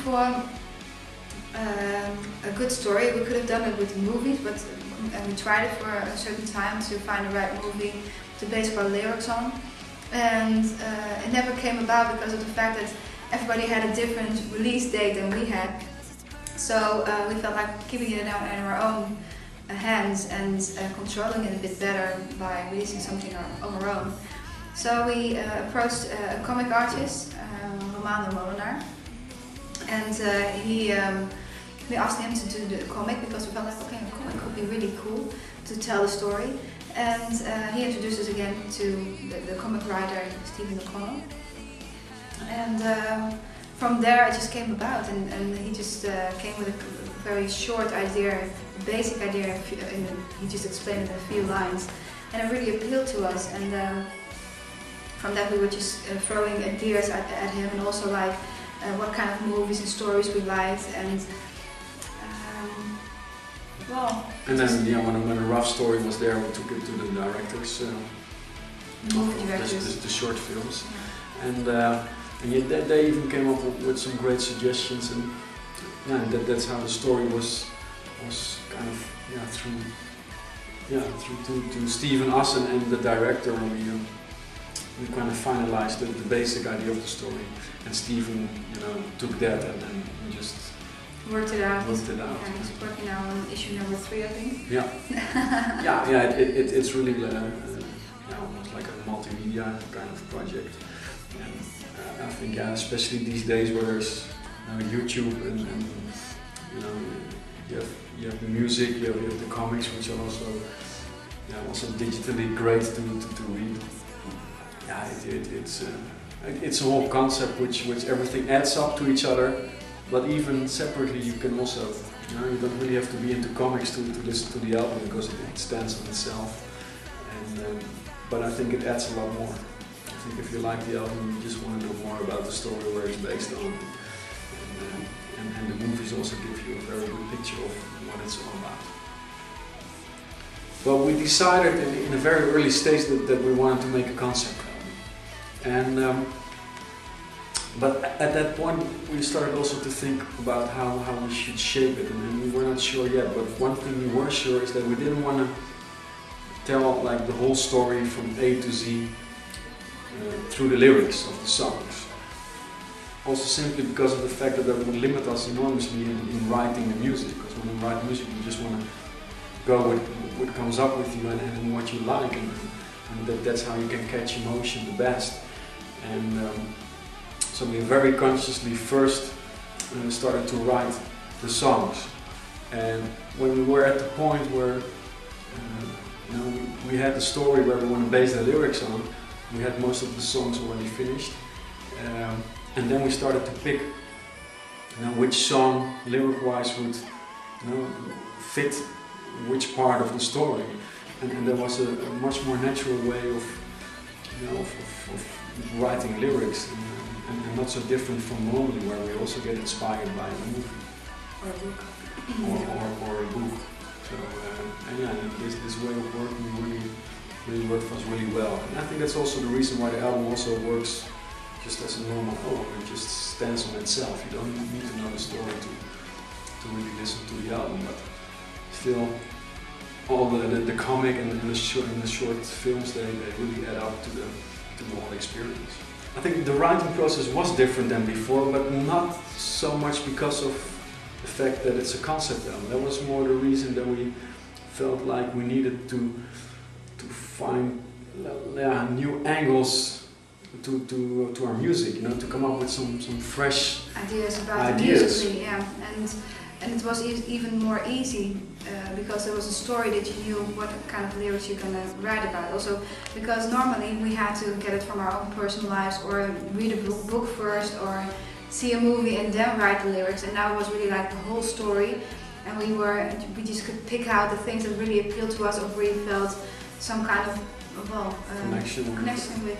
for a good story. We could have done it with movies, but we tried it for a certain time to find the right movie to base our lyrics on. And it never came about because of the fact that everybody had a different release date than we had. So we felt like keeping it in our own hands and controlling it a bit better by releasing something of our own. So we approached a comic artist, Romano Molenaar, and we asked him to do the comic because we felt like, okay, a comic could be really cool to tell the story. And he introduced us again to the comic writer Stephen O'Connell. And from there it just came about, and he just came with a very short idea, a basic idea, and he just explained it in a few lines. And it really appealed to us, and from that we were just throwing ideas at him, and also like what kind of movies and stories we liked, and well. And then when a rough story was there, we took it to the directors, movie directors, the short films, and yet they even came up with some great suggestions, and that's how the story was kind of through to Stephen, us, and the director. We kind of finalized the basic idea of the story, and Stephen, took that and then we just worked it out. Yeah, he's working now on issue number 3, I think. Yeah. It's really almost like a multimedia kind of project, and I think especially these days where there's YouTube and you have the music, you have the comics, which are also digitally great to read. It's a whole concept which everything adds up to each other, but even separately you can also, you don't really have to be into comics to listen to the album because it stands on itself, and but I think it adds a lot more. I think if you like the album, you just want to know more about the story, where it's based on, and the movies also give you a very good picture of what it's all about. But we decided in a very early stage that we wanted to make a concept album. And but at that point we started also to think about how we should shape it, and we were not sure yet, but one thing we were sure is that we didn't want to tell like the whole story from A to Z through the lyrics of the songs. Also simply because of the fact that would limit us enormously in writing the music, because when you write music you just want to go with what comes up with you and what you like, and that's how you can catch emotion the best. And so we very consciously first started to write the songs, and when we were at the point where we had the story where we want to base the lyrics on, we had most of the songs already finished, and then we started to pick which song lyric-wise would fit which part of the story, and there was a much more natural way of writing lyrics, and not so different from normally, where we also get inspired by a movie or a book. or a book. So this way of working really worked for us really well, and I think that's also the reason why the album also works just as a normal album. It just stands on itself. You don't need to know the story to really listen to the album, but still all the comic and the short films, they really add up to the whole experience. I think the writing process was different than before, but not so much because of the fact that it's a concept album. That was more the reason that we felt like we needed to find new angles to our music, to come up with some fresh ideas about musically, and it was even more easy because there was a story that you knew what kind of lyrics you're gonna write about. Also, because normally we had to get it from our own personal lives, or read a book first, or see a movie and then write the lyrics. And now it was really like the whole story, and we just could pick out the things that really appealed to us, or really felt some kind of connection with.